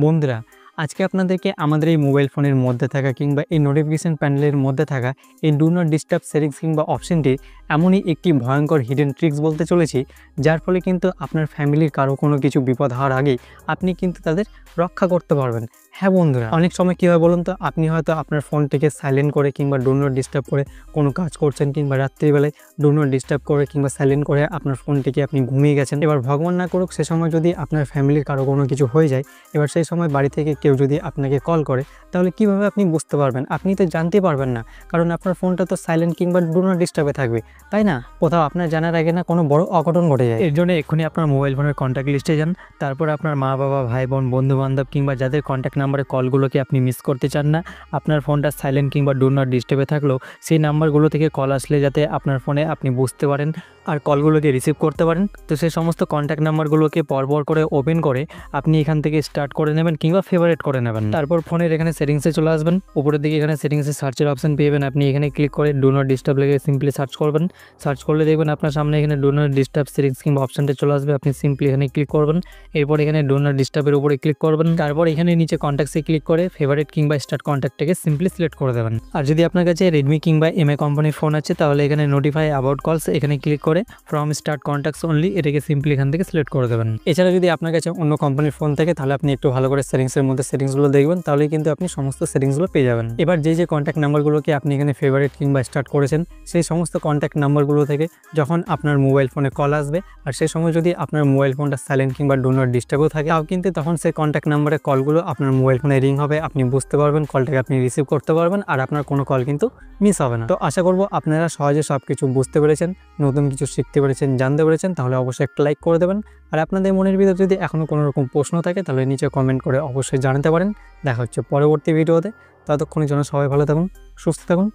বন্ধুরা, আজকে আপনাদেরকে আমাদের এই মোবাইল ফোনের মধ্যে থাকা কিংবা এই নোটিফিকেশন প্যানেলের মধ্যে থাকা এই ডু নট ডিস্টার্ব সেটিংস কিংবা অপশনটি এমনই একটি ভয়ঙ্কর হিডেন ট্রিক্স বলতে চলেছি, যার ফলে কিন্তু আপনার ফ্যামিলির কারো কোনো কিছু বিপদ হওয়ার আগেই আপনি কিন্তু তাদের রক্ষা করতে পারবেন। হ্যাঁ বন্ধুরা, অনেক সময় কী হয় বলুন তো, আপনি হয়তো আপনার ফোনটিকে সাইলেন্ট করে কিংবা ডু নট ডিস্টার্ব করে কোনো কাজ করছেন, কিংবা রাত্রিবেলায় ডু নট ডিস্টার্ব করে কিংবা সাইলেন্ট করে আপনার ফোনটিকে আপনি ঘুমিয়ে গেছেন। এবার ভগবান না করুক সে সময় যদি আপনার ফ্যামিলির কারো কোনো কিছু হয়ে যায়, এবার সেই সময় বাড়ি থেকে কেউ যদি আপনাকে কল করে, তাহলে কিভাবে আপনি বুঝতে পারবেন? আপনি তো জানতে পারবেন না, কারণ আপনার ফোনটা তো সাইলেন্ট কিংবা ডু নট ডিস্টার্বে থাকবে, তাই না? কোথাও আপনার জানার আগে না কোনো বড় অঘটন ঘটে যায়। এর জন্য এক্ষুনি আপনার মোবাইল ফোনের কন্ট্যাক্ট লিস্টে যান, তারপর আপনার মা বাবা, ভাই বোন, বন্ধু বান্ধব কিংবা যাদের কন্ট্যাক্ট নাম্বারে কলগুলোকে আপনি মিস করতে চান না, আপনার ফোনটা সাইলেন্ট কিংবা ডু নট ডিস্টার্বে থাকলেও সেই নাম্বারগুলো থেকে কল আসলে যাতে আপনার ফোনে আপনি বুঝতে পারেন আর কলগুলোকে রিসিভ করতে পারেন, তো সেই সমস্ত কন্ট্যাক্ট নাম্বারগুলোকে পরপর করে ওপেন করে আপনি এখান থেকে স্টার্ট করে নেবেন কিংবা ফেভারিট করে নেবেন। তারপর ফোনের এখানে সেটিংসে চলে আসবেন, উপরের দিকে এখানে সেটিংসে সার্চের অপশন পেয়ে আপনি এখানে ক্লিক করে ডু নট ডিস্টার্ব লিখে সিম্পলি সার্চ করবেন। সার্চ করলে দেখবেন আপনার সামনে এখানে ডু নট ডিস্টার্ব সেটিংস কিংবা অপশনটা চলে আসবে, আপনি সিম্পলি এখানে ক্লিক করবেন। এরপর এখানে ডু নট ডিস্টার্বের উপরে ক্লিক করবেন, তারপর এখানে নিচে কন্ট্যাক্টসে ক্লিক করে ফেভারিট কিংবা স্টার্ট কন্ট্যাক্টটাকে সিম্পলি সিলেক্ট করে দেবেন। আর যদি আপনার কাছে রেডমি কিংবা এমআই কোম্পানির ফোন আছে, তাহলে এখানে নোটিফাই অ্যাবাউট কলস এখানে ক্লিক করে ফ্রম স্টার্ট কন্ট্যাক্টস অনলি এটাকে সিম্পলি এখান থেকে সিলেক্ট করে দেবেন। এছাড়া যদি আপনার কাছে অন্য কোম্পানির ফোন থাকে, তাহলে আপনি একটু ভালো করে সেটিংসের মধ্যে সেটিংসগুলো দেখবেন, তাহলেই কিন্তু আপনি সমস্ত সেটিংসগুলো পেয়ে যাবেন। এবার যে কন্ট্যাক্ট নাম্বারগুলোকে আপনি এখানে ফেভারিট কিংবা স্টার্ট করেছেন, সেই সমস্ত কন্ট্যাক্ট নাম্বারগুলো থেকে যখন আপনার মোবাইল ফোনে কল আসবে, আর সেই সময় যদি আপনার মোবাইল ফোনটা সাইলেন্ট কিংবা ডু নট ডিস্টার্বও থাকে, তাও কিন্তু তখন সেই কন্ট্যাক্ট নাম্বারে কলগুলো আপনার মোবাইল ফোনে রিং হবে, আপনি বুঝতে পারবেন, কলটাকে আপনি রিসিভ করতে পারবেন, আর আপনার কোনো কল কিন্তু মিস হবে না। তো আশা করব আপনারা সহজে সব কিছু বুঝতে পেরেছেন, নতুন কিছু শিখতে পেরেছেন, জানতে পেরেছেন। তাহলে অবশ্যই একটা লাইক করে দেবেন, আর আপনাদের মনের ভিতরে যদি এখনও কোনো রকম প্রশ্ন থাকে, তাহলে নিচে কমেন্ট করে অবশ্যই জানাতে পারেন। দেখা হচ্ছে পরবর্তী ভিডিওতে। ততক্ষণের জন্য সবাই ভালো থাকুন, সুস্থ থাকুন,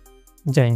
জয় হিন্দ।